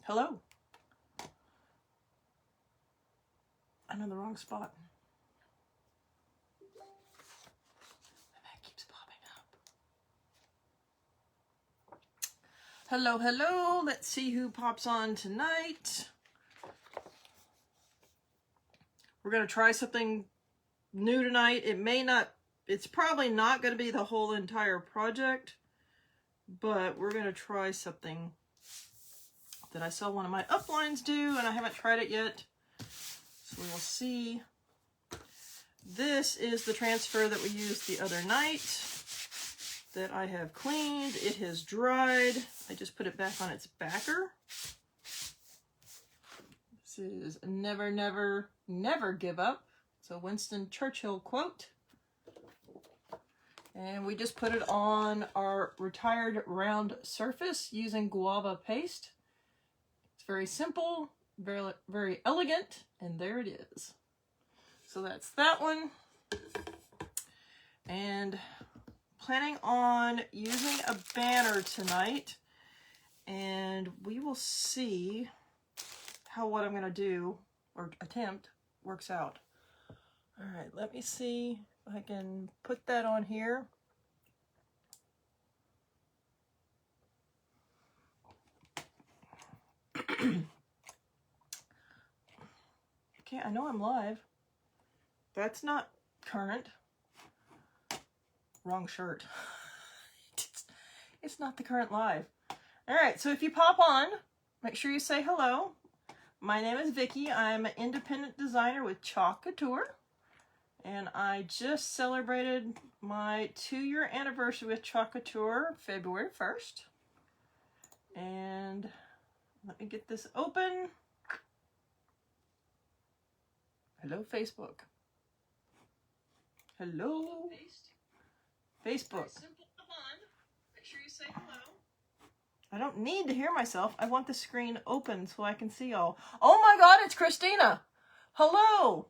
Hello. I'm in the wrong spot. That keeps popping up. Hello, hello. Let's see who pops on tonight. We're going to try something new tonight. It's probably not going to be the whole entire project, but we're going to try something that I saw one of my uplines do, and I haven't tried it yet. So we'll see. This is the transfer that we used the other night that I have cleaned. It has dried. I just put it back on its backer. This is never, never, never give up. It's a Winston Churchill quote. And we just put it on our retired round surface using guava paste. It's very simple, very, very elegant, and there it is. So that's that one. And planning on using a banner tonight, and we will see how what I'm going to do, or attempt, works out. All right, let me see if I can put that on here. Okay, I know I'm live. That's not current. Wrong shirt. It's not the current live. All right, so if you pop on, make sure you say hello. My name is Vicki. I'm an independent designer with Chalk Couture, and I just celebrated my 2-year anniversary with Chalk Couture, February 1st. And let me get this open. Hello, Facebook. Hello, Facebook. Make sure you say hello. I don't need to hear myself. I want the screen open so I can see y'all. Oh my God, it's Christina. Hello.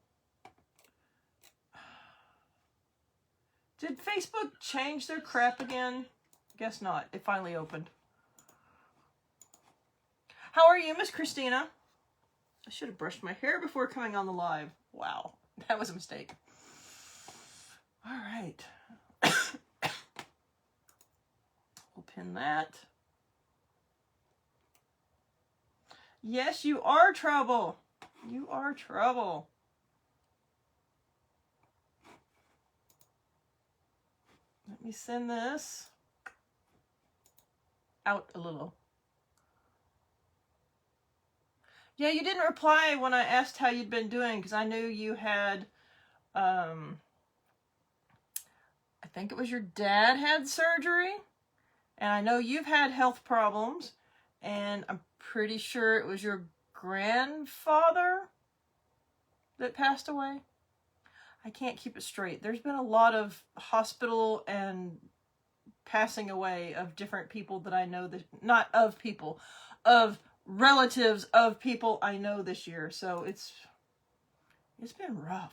Did Facebook change their crap again? Guess not. It finally opened. How are you, Miss Christina? I should have brushed my hair before coming on the live. Wow, that was a mistake. All right. We'll pin that. Yes, you are trouble. You are trouble. Let me send this out a little. Yeah, you didn't reply when I asked how you'd been doing, because I knew you had, I think it was your dad had surgery, and I know you've had health problems, and I'm pretty sure it was your grandfather that passed away. I can't keep it straight. There's been a lot of hospital and passing away of different people that I know, that not of people, of relatives of people I know this year. So it's been rough.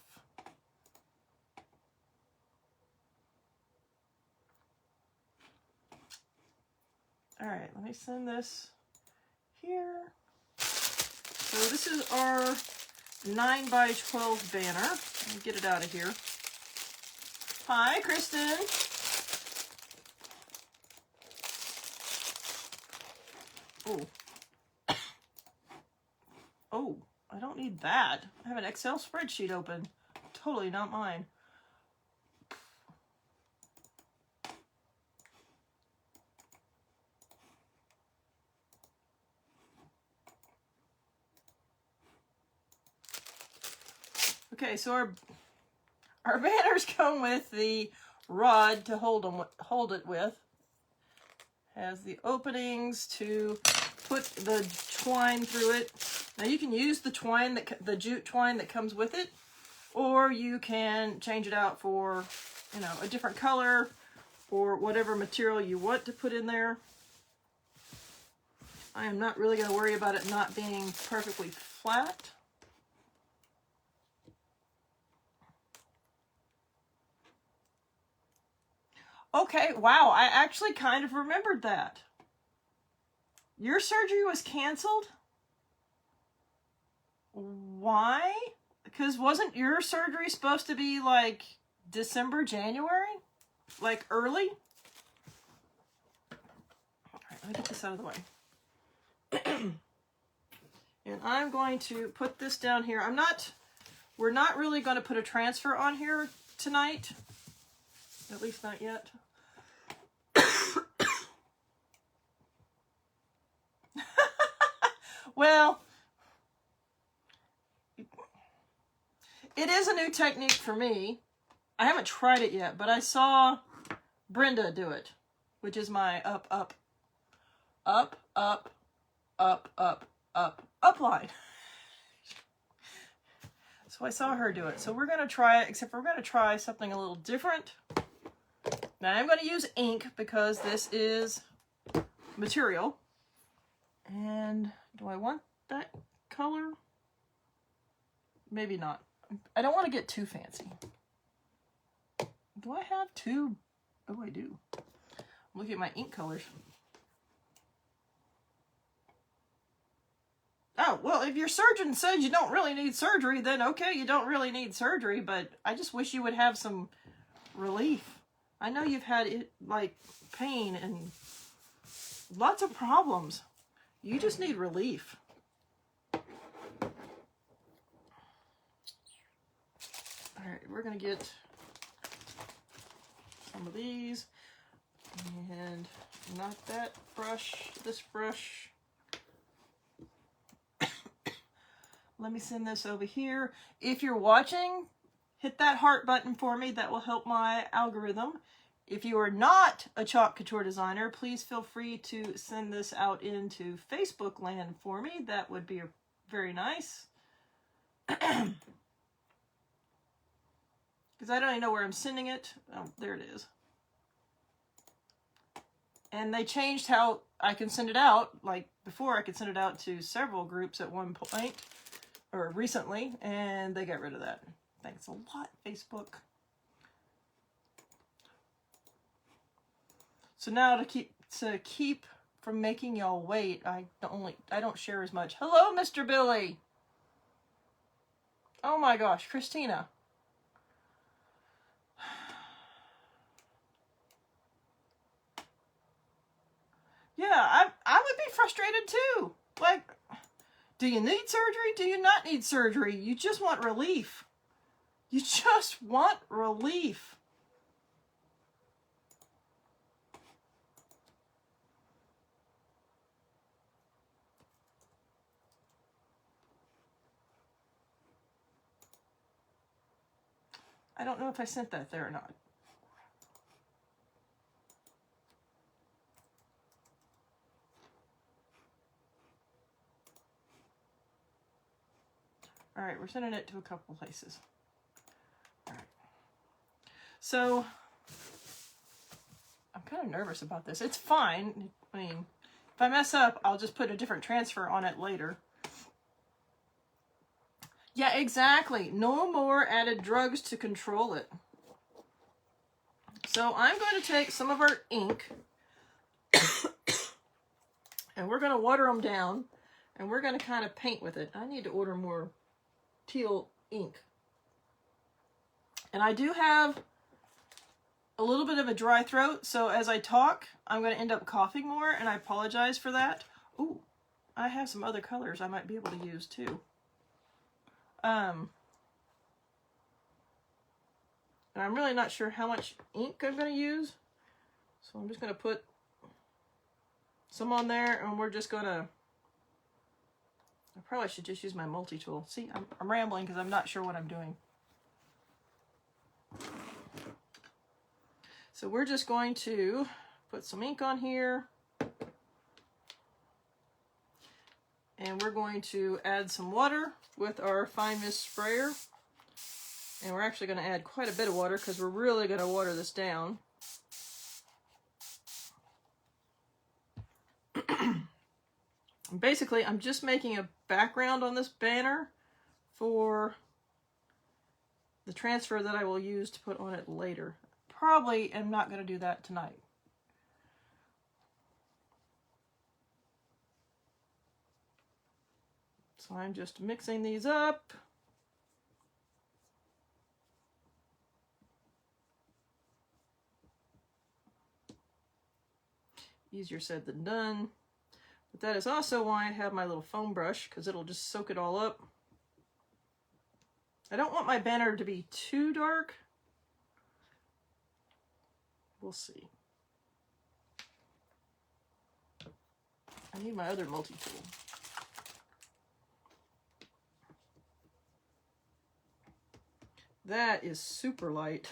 All right, let me send this here. So this is our 9x12 banner. Let me get it out of here. Hi, Kristen. Oh. Oh, I don't need that. I have an Excel spreadsheet open. Totally not mine. Okay, so our banners come with the rod to hold it with. Has the openings to put the twine through it. Now you can use the twine, the jute twine that comes with it, or you can change it out for, you know, a different color or whatever material you want to put in there. I am not really going to worry about it not being perfectly flat. Okay, wow, I actually kind of remembered that. Your surgery was canceled? Why? Because wasn't your surgery supposed to be like December, January? Like early? All right, let me get this out of the way. And I'm going to put this down here. We're not really going to put a transfer on here tonight. At least not yet. Well, it is a new technique for me. I haven't tried it yet, but I saw Brenda do it, which is my up, up, up, up, up, up, up line. So I saw her do it. So we're going to try it, except we're going to try something a little different. Now I'm going to use ink because this is material. And do I want that color? Maybe not. I don't want to get too fancy. Do I have two? Oh, I do. Look at my ink colors. Oh, well, if your surgeon says you don't really need surgery, then okay, you don't really need surgery, but I just wish you would have some relief. I know you've had, like, pain and lots of problems. You just need relief. All right, we're going to get some of these, and not that brush, this brush. Let me send this over here. If you're watching, hit that heart button for me. That will help my algorithm. If you are not a Chalk Couture designer, please feel free to send this out into Facebook land for me. That would be very nice. Because I don't even know where I'm sending it. Oh, there it is. And they changed how I can send it out. Like before, I could send it out to several groups at one point, or recently, and they got rid of that. Thanks a lot, Facebook. So now to keep from making y'all wait, I don't share as much. Hello, Mr. Billy. Oh my gosh, Christina. Yeah, I would be frustrated too. Like, do you need surgery? Do you not need surgery? You just want relief. You just want relief. I don't know if I sent that there or not. All right, we're sending it to a couple places. All right. So, I'm kind of nervous about this. It's fine. I mean, if I mess up, I'll just put a different transfer on it later. Yeah, exactly. No more added drugs to control it. So I'm going to take some of our ink and we're going to water them down and we're going to kind of paint with it. I need to order more teal ink. And I do have a little bit of a dry throat, so as I talk, I'm going to end up coughing more, and I apologize for that. Ooh, I have some other colors I might be able to use too. And I'm really not sure how much ink I'm going to use, so I'm just going to put some on there, and we're just going to, I probably should just use my multi-tool. See, I'm rambling because I'm not sure what I'm doing. So we're just going to put some ink on here. And we're going to add some water with our fine mist sprayer. And we're actually going to add quite a bit of water because we're really going to water this down. Basically, I'm just making a background on this banner for the transfer that I will use to put on it later. Probably am not going to do that tonight. So I'm just mixing these up. Easier said than done. But that is also why I have my little foam brush, because it'll just soak it all up. I don't want my banner to be too dark. We'll see. I need my other multi-tool. That is super light.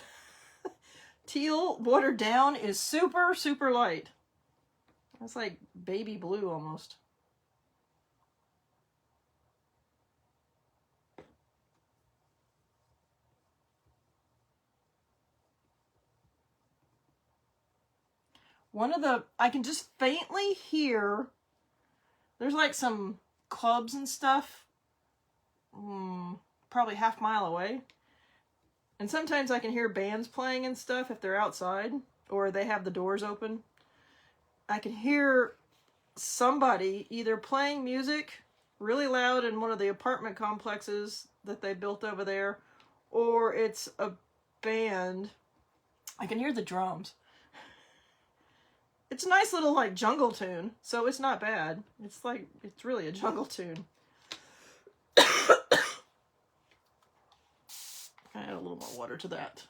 Teal watered down is super, super light. That's like baby blue almost. I can just faintly hear, there's like some clubs and stuff, probably half mile away. And sometimes I can hear bands playing and stuff if they're outside or they have the doors open. I can hear somebody either playing music really loud in one of the apartment complexes that they built over there, or it's a band. I can hear the drums. It's a nice little like jungle tune, so it's not bad. It's really a jungle tune. Add a little more water to that.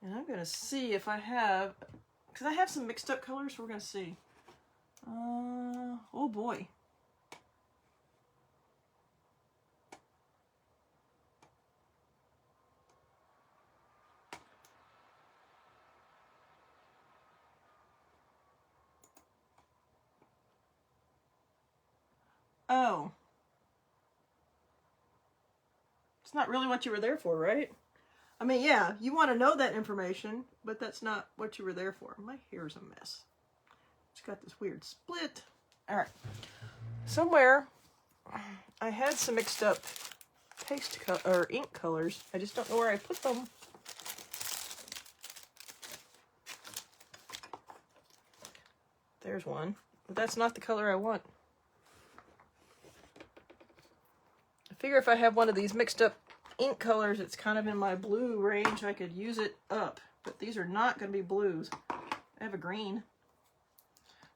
And I'm gonna see if I have, because I have some mixed up colors, so we're gonna see. Oh boy. Oh. It's not really what you were there for, right? I mean, yeah, you want to know that information, but that's not what you were there for. My hair's a mess. It's got this weird split. All right. Somewhere I had some mixed up ink colors. I just don't know where I put them. There's one, but that's not the color I want. I figure if I have one of these mixed up ink colors, it's kind of in my blue range, I could use it up. But these are not going to be blues. I have a green.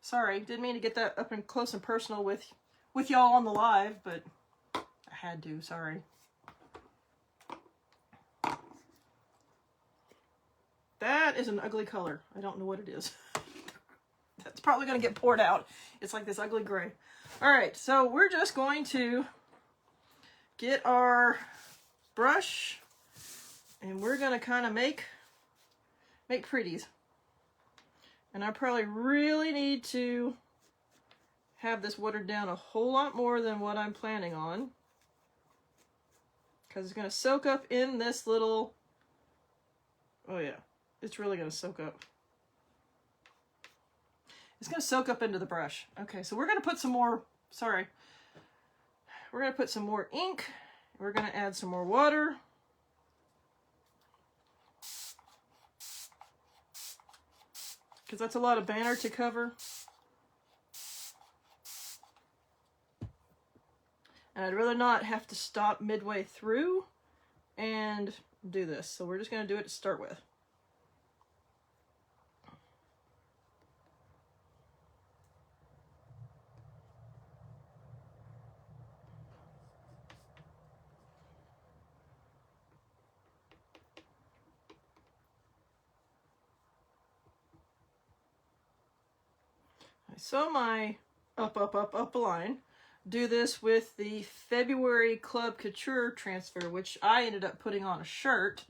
Sorry, didn't mean to get that up and close and personal with y'all on the live, but I had to, sorry. That is an ugly color. I don't know what it is. That's probably going to get poured out. It's like this ugly gray. All right, so we're just going to get our brush and we're going to kind of make pretties. And I probably really need to have this watered down a whole lot more than what I'm planning on, because it's going to soak up in this little, oh yeah, it's really going to soak up. It's going to soak up into the brush. Okay, so we're going to put some more, we're going to put some more ink. We're going to add some more water. Because that's a lot of banner to cover. And I'd rather not have to stop midway through and do this. So we're just going to do it to start with. So my up line, do this with the February Chalk Couture transfer, which I ended up putting on a shirt.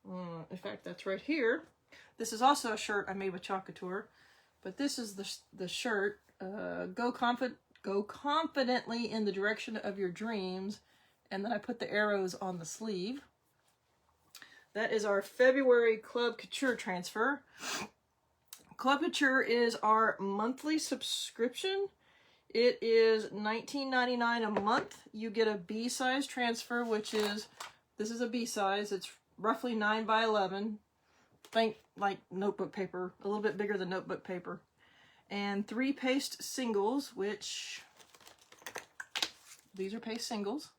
In fact, that's right here. This is also a shirt I made with Chalk Couture, but this is the shirt. Go confidently in the direction of your dreams, and then I put the arrows on the sleeve. That is our February Chalk Couture transfer. Chalk Couture is our monthly subscription. It is $19.99 a month. You get a B-size transfer, which is, this is a B-size. It's roughly 9 by 11. Think like notebook paper, a little bit bigger than notebook paper. and 3 paste singles, which these are paste singles.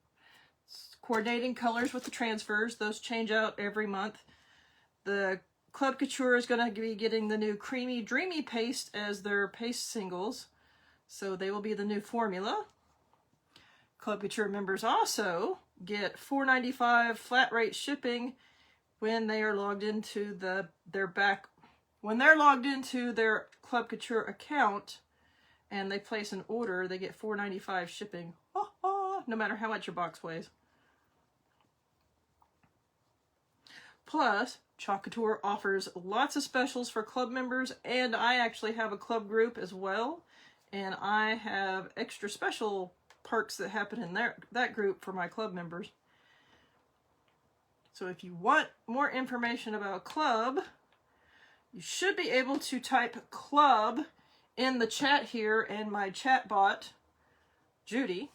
Coordinating colors with the transfers, those change out every month. The Club Couture is going to be getting the new Creamy Dreamy paste as their paste singles, so they will be the new formula. Club Couture members also get $4.95 flat rate shipping when they are logged into when they're logged into their Club Couture account and they place an order, they get $4.95 shipping. No matter how much your box weighs. Plus, Chalk Couture offers lots of specials for club members, and I actually have a club group as well, and I have extra special perks that happen in that group for my club members. So if you want more information about club, you should be able to type club in the chat here, and my chat bot, Judy,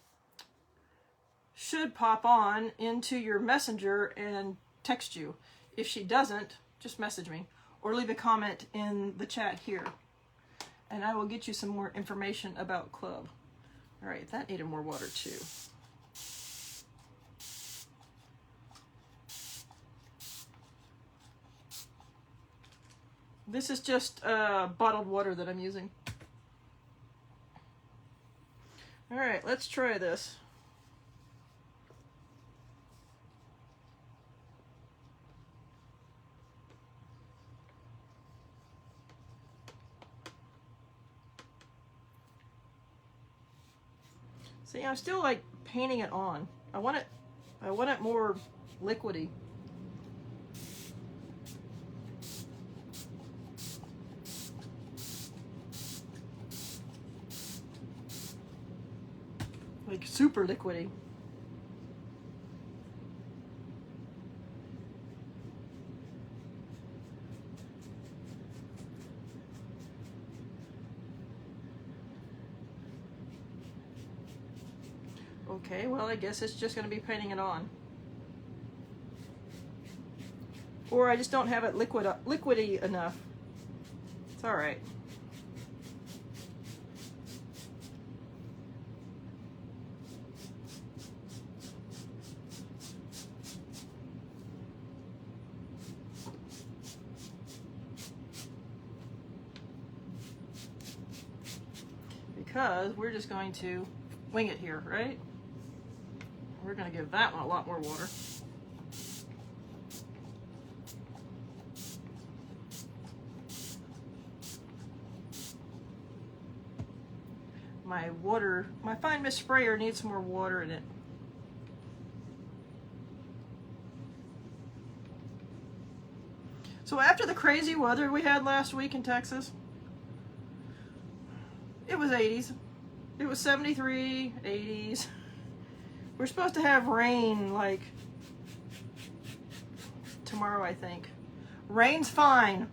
should pop on into your messenger and text you. If she doesn't, just message me or leave a comment in the chat here, and I will get you some more information about club. All right, that needed more water too. This is just bottled water that I'm using. All right, let's try this. See, I'm still like painting it on. I want it more liquidy. Like super liquidy. Okay, well, I guess it's just going to be painting it on. Or I just don't have it liquidy enough. It's all right. Because we're just going to wing it here, right? We're going to give that one a lot more water. My fine mist sprayer needs some more water in it. So after the crazy weather we had last week in Texas, it was 80s. It was 73, 80s. We're supposed to have rain like tomorrow, I think. Rain's fine.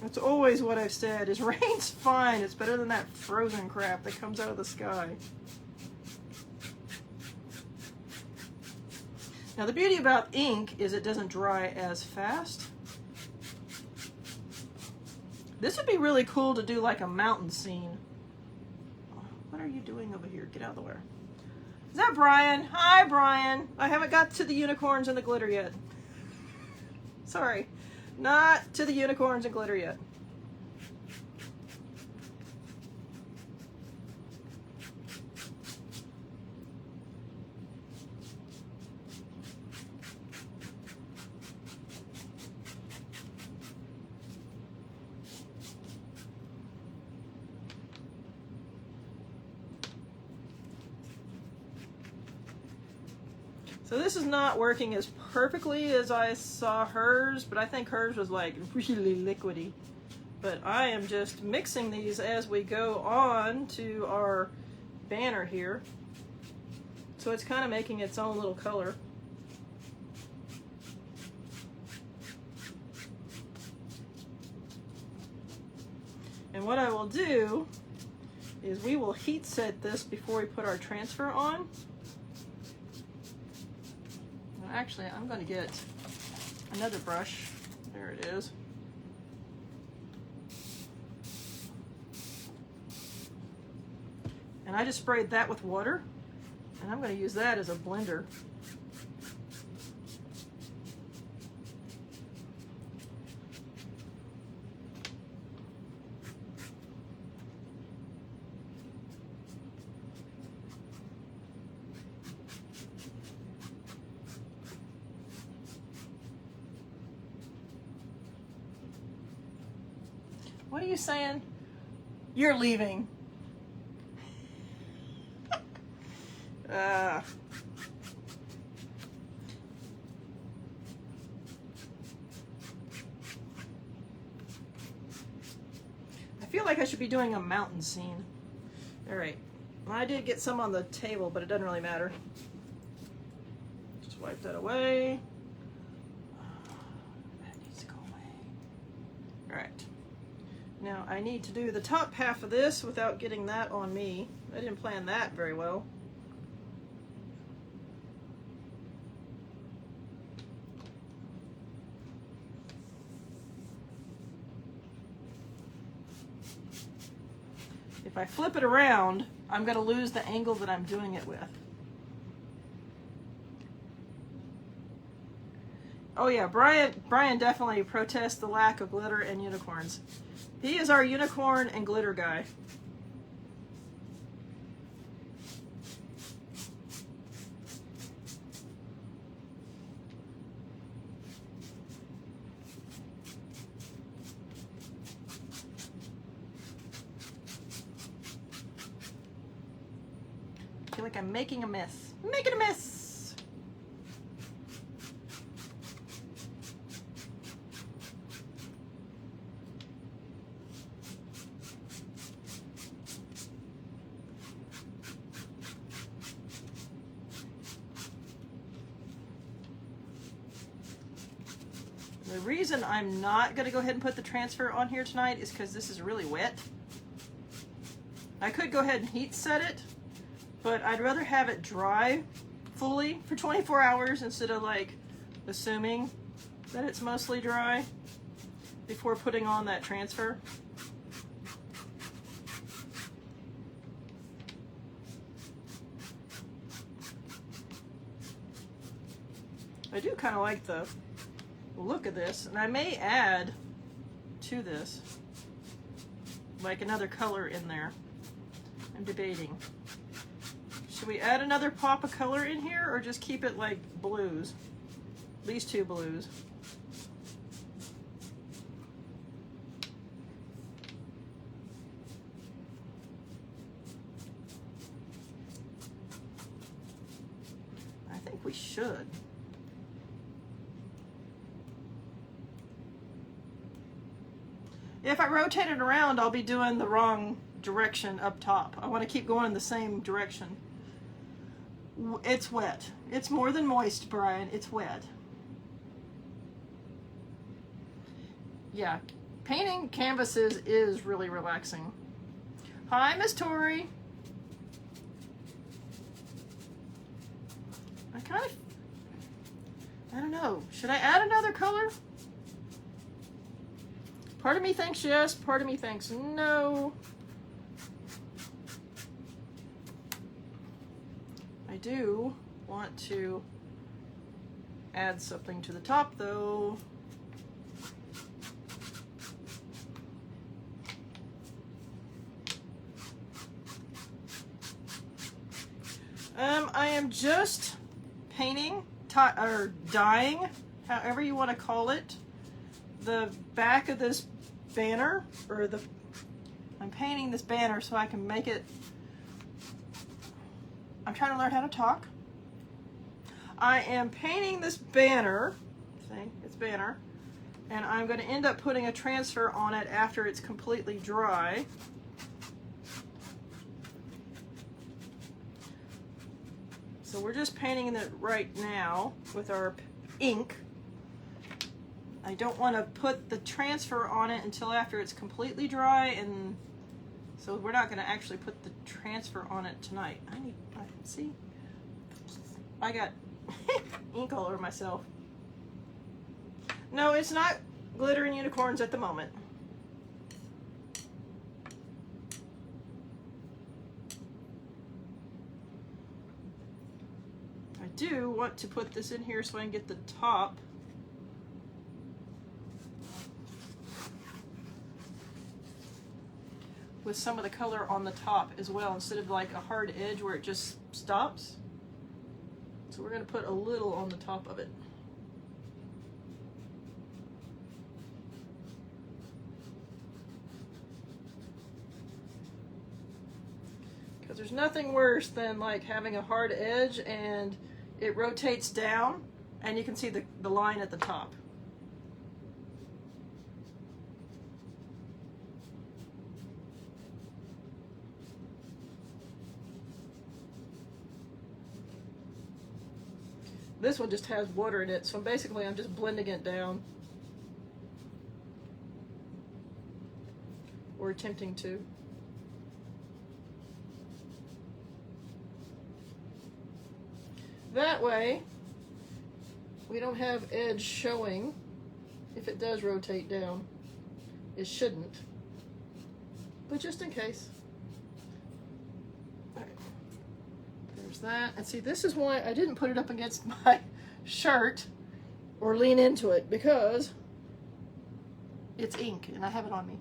That's always what I've said, is rain's fine. It's better than that frozen crap that comes out of the sky. Now the beauty about ink is it doesn't dry as fast. This would be really cool to do like a mountain scene. What are you doing over here? Get out of the way. Is that Brian? Hi, Brian. I haven't got to the unicorns and the glitter yet. Sorry. Not to the unicorns and glitter yet. So this is not working as perfectly as I saw hers, but I think hers was like really liquidy. But I am just mixing these as we go on to our banner here. So it's kind of making its own little color. And what I will do is we will heat set this before we put our transfer on. Actually, I'm going to get another brush. There it is. And I just sprayed that with water, and I'm going to use that as a blender. What are you saying? You're leaving. I feel like I should be doing a mountain scene. All right. I did get some on the table, but it doesn't really matter. Just wipe that away. That needs to go away. All right. Now I need to do the top half of this without getting that on me. I didn't plan that very well. If I flip it around, I'm going to lose the angle that I'm doing it with. Oh yeah, Brian definitely protests the lack of glitter and unicorns. He is our unicorn and glitter guy. I feel like I'm making a mess. I'm making a mess! The reason I'm not going to go ahead and put the transfer on here tonight is because this is really wet. I could go ahead and heat set it, but I'd rather have it dry fully for 24 hours instead of like assuming that it's mostly dry before putting on that transfer. I do kind of like the look of this, and I may add to this like another color in there. I'm debating. Should we add another pop of color in here or just keep it like blues? These two blues. I think we should. If I rotate it around, I'll be doing the wrong direction up top. I want to keep going in the same direction. It's wet. It's more than moist, Brian. It's wet. Yeah, painting canvases is really relaxing. Hi, Miss Tori. I don't know. Should I add another color? Part of me thinks yes, part of me thinks no. I do want to add something to the top though. I am just painting, or dyeing, however you want to call it, the back of this banner, or I'm painting this banner so I can make it. I'm trying to learn how to talk. I am painting this banner, see, it's banner, and I'm going to end up putting a transfer on it after it's completely dry. So we're just painting it right now with our ink. I don't want to put the transfer on it until after it's completely dry, and so we're not going to actually put the transfer on it tonight. See, I got ink all over myself. No, it's not glitter and unicorns at the moment. do want to put this in here so I can get the top. With some of the color on the top as well, instead of like a hard edge where it just stops. So we're going to put a little on the top of it. Because there's nothing worse than like having a hard edge and it rotates down and you can see the line at the top. This one just has water in it, so basically I'm just blending it down. Or attempting to. That way, we don't have edge showing if it does rotate down. It shouldn't, but just in case. There's that. And see, this is why I didn't put it up against my shirt or lean into it, because it's ink and I have it on me.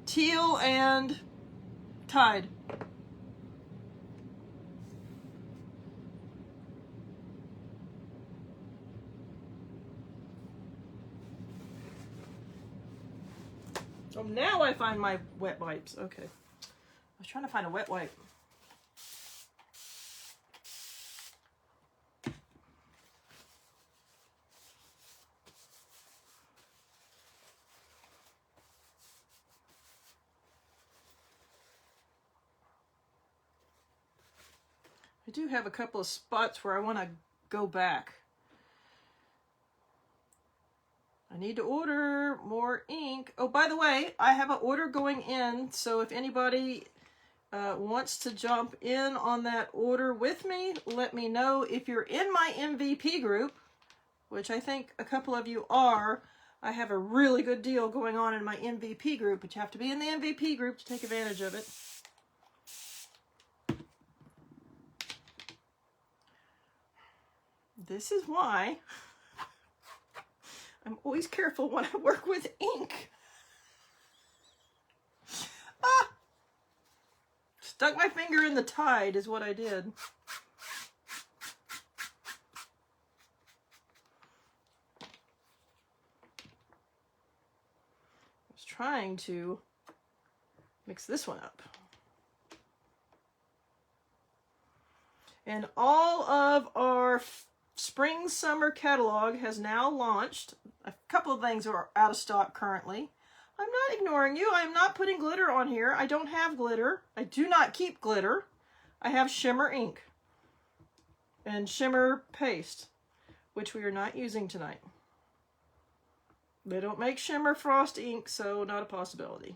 Teal and Tide. Oh, now I find my wet wipes. Okay. I was trying to find a wet wipe. I do have a couple of spots where I want to go back. I need to order more ink. Oh, by the way, I have an order going in, so if anybody wants to jump in on that order with me, let me know. If you're in my MVP group, which I think a couple of you are, I have a really good deal going on in my MVP group, but you have to be in the MVP group to take advantage of it. This is why I'm always careful when I work with ink. Ah! Stuck my finger in the Tide is what I did. I was trying to mix this one up. And all of our spring summer catalog has now launched. A couple of things are out of stock currently. I'm not ignoring you. I'm not putting glitter on here. I don't have glitter. I do not keep glitter. I have shimmer ink and shimmer paste, which we are not using tonight. They don't make shimmer frost ink, so not a possibility.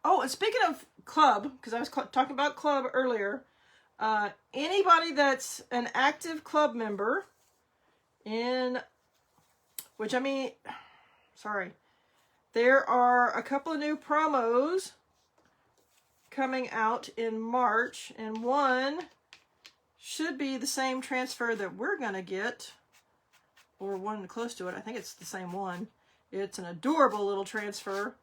Oh, and speaking of club, because I was talking about club earlier, anybody that's an active club member there are a couple of new promos coming out in March, and one should be the same transfer that we're going to get, or one close to it. I think it's the same one. It's an adorable little transfer,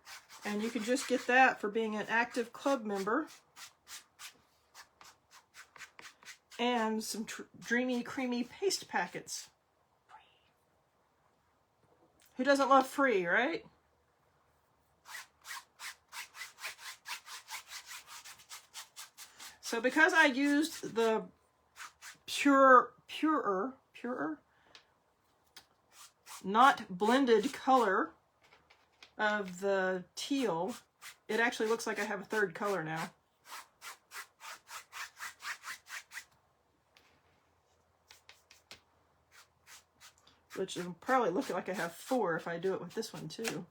and you can just get that for being an active club member. And some dreamy, creamy paste packets. Who doesn't love free, right? So because I used the purer, not blended color of the teal, it actually looks like I have a third color now. Which will probably look like I have 4 if I do it with this one too.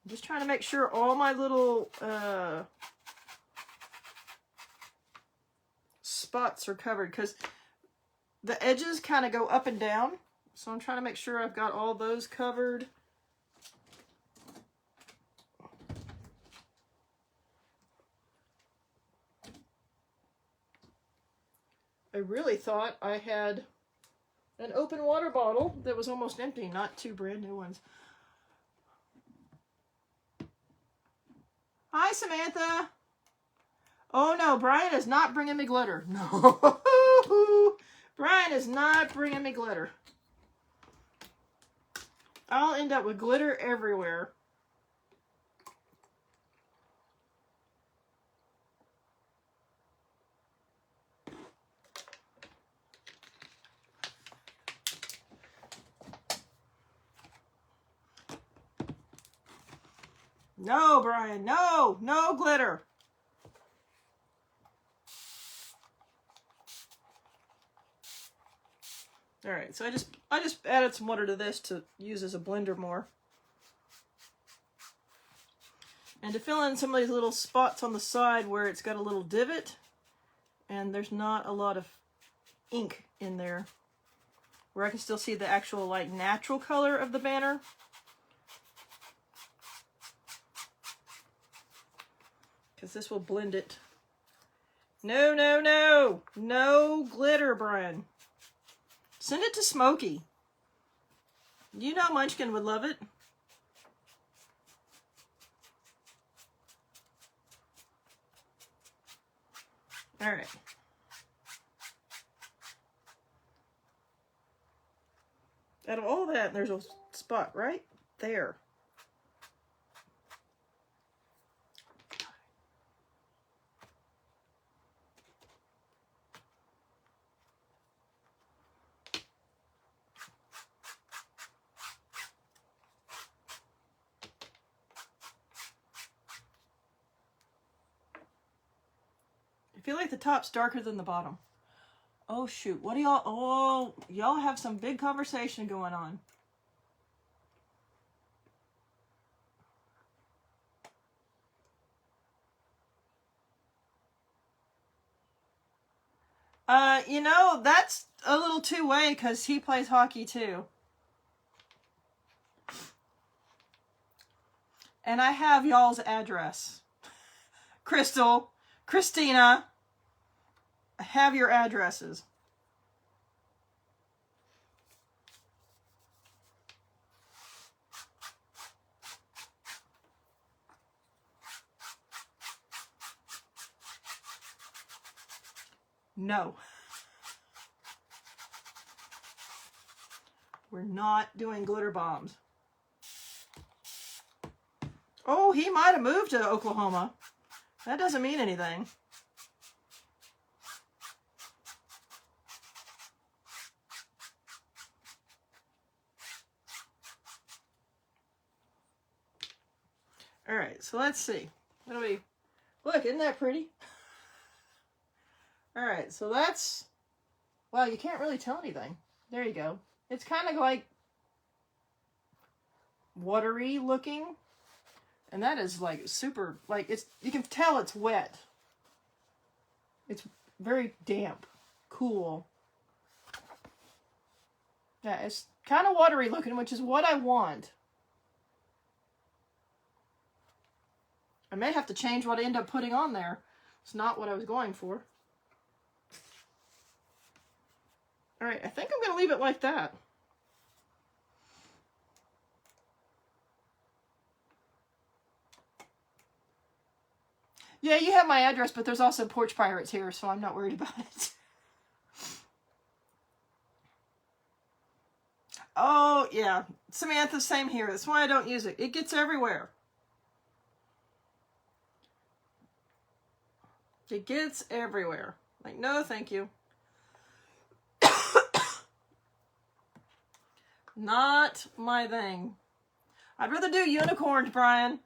I'm just trying to make sure all my little spots are covered, because the edges kind of go up and down. So I'm trying to make sure I've got all those covered. I really thought I had an open water bottle that was almost empty, not two brand new ones. Hi, Samantha. Oh no, Brian is not bringing me glitter. No, Brian is not bringing me glitter. I'll end up with glitter everywhere. No, Brian, no, no glitter. All right, so I just added some water to this to use as a blender more. And to fill in some of these little spots on the side where it's got a little divot and there's not a lot of ink in there, where I can still see the actual like natural color of the banner. Because this will blend it. No, no, no. No glitter, Brian. Send it to Smokey. You know Munchkin would love it. All right. Out of all that, there's a spot right there. I feel like the top's darker than the bottom. Oh shoot, what do y'all, oh, y'all have some big conversation going on. You know, that's a little two-way because he plays hockey too. And I have y'all's address. Crystal, Christina, I have your addresses. No. We're not doing glitter bombs. Oh, he might have moved to Oklahoma. That doesn't mean anything. All right, so let's see. What do we... Look, isn't that pretty? All right, so that's... Well, you can't really tell anything. There you go. It's kind of like watery looking. And that is like super, like it's, you can tell it's wet. It's very damp, cool. Yeah, it's kind of watery looking, which is what I want. I may have to change what I end up putting on there. It's not what I was going for. All right, I think I'm going to leave it like that. Yeah, you have my address, but there's also Porch Pirates here, so I'm not worried about it. Oh, yeah. Samantha, same here. That's why I don't use it. It gets everywhere. It gets everywhere. Like, no, thank you. Not my thing. I'd rather do unicorns, Brian.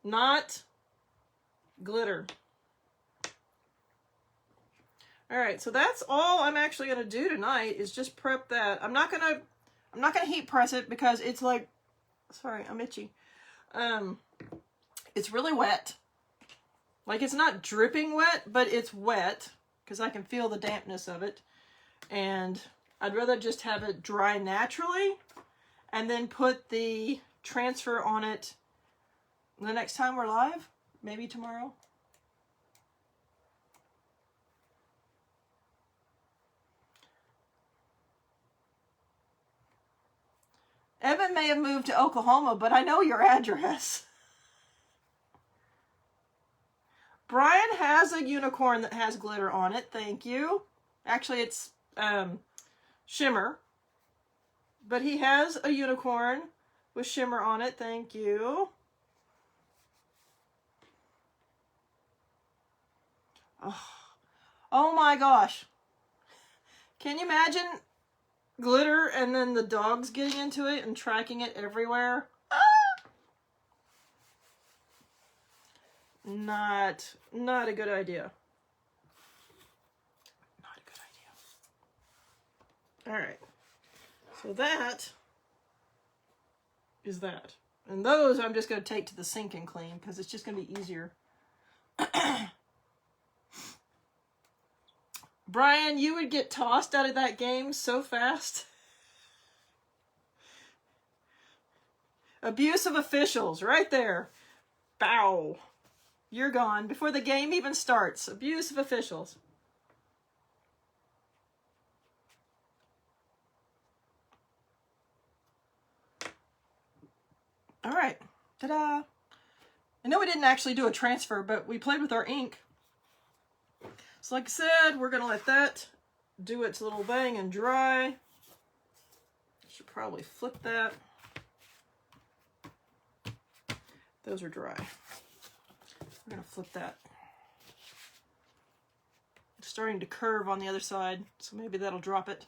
Not glitter. All right, so that's all I'm actually going to do tonight is just prep that. I'm not going to heat press it because it's like, sorry, I'm itchy. It's really wet. Like, it's not dripping wet, but it's wet. because I can feel the dampness of it. And I'd rather just have it dry naturally and then put the transfer on it the next time we're live, maybe tomorrow. Evan may have moved to Oklahoma, but I know your address. Brian has a unicorn that has glitter on it. Thank you. Actually, it's shimmer. But he has a unicorn with shimmer on it. Thank you. Oh my gosh. Can you imagine glitter and then the dogs getting into it and tracking it everywhere? Ah! Not a good idea. Not a good idea. All right. So that is that. And those I'm just going to take to the sink and clean because it's just going to be easier. Brian, you would get tossed out of that game so fast. Abuse of officials, right there. Bow. You're gone before the game even starts. Abuse of officials. All right. Ta-da. I know we didn't actually do a transfer, but we played with our ink. So like I said, we're going to let that do its little thing and dry. Should probably flip that. Those are dry. We're going to flip that. It's starting to curve on the other side, so maybe that'll drop it.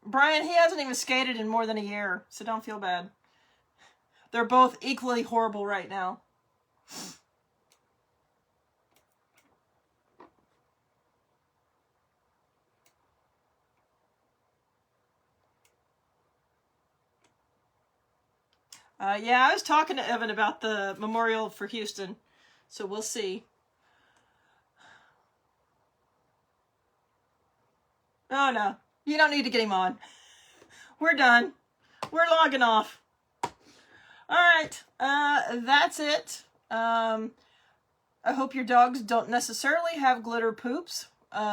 Brian, he hasn't even skated in more than a year, so don't feel bad. They're both equally horrible right now. Yeah, I was talking to Evan about the memorial for Houston, so we'll see. Oh, no. You don't need to get him on. We're done. We're logging off. All right. That's it. I hope your dogs don't necessarily have glitter poops. Send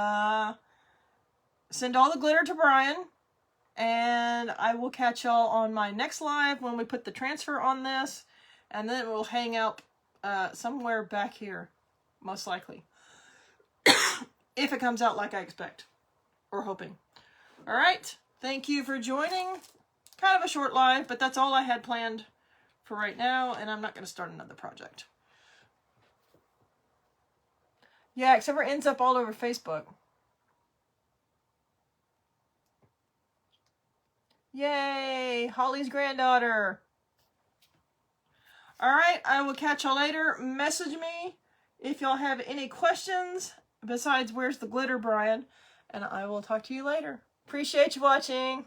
all the glitter to Brian. And I will catch y'all on my next live when we put the transfer on this. And then we'll hang out somewhere back here, most likely. If it comes out like I expect. Or hoping. All right. Thank you for joining. Kind of a short live, but that's all I had planned for right now. And I'm not going to start another project. Yeah, except for it ends up all over Facebook. Yay! Holly's granddaughter. All right, I will catch y'all later. Message me if y'all have any questions besides where's the glitter, Brian, and I will talk to you later. Appreciate you watching.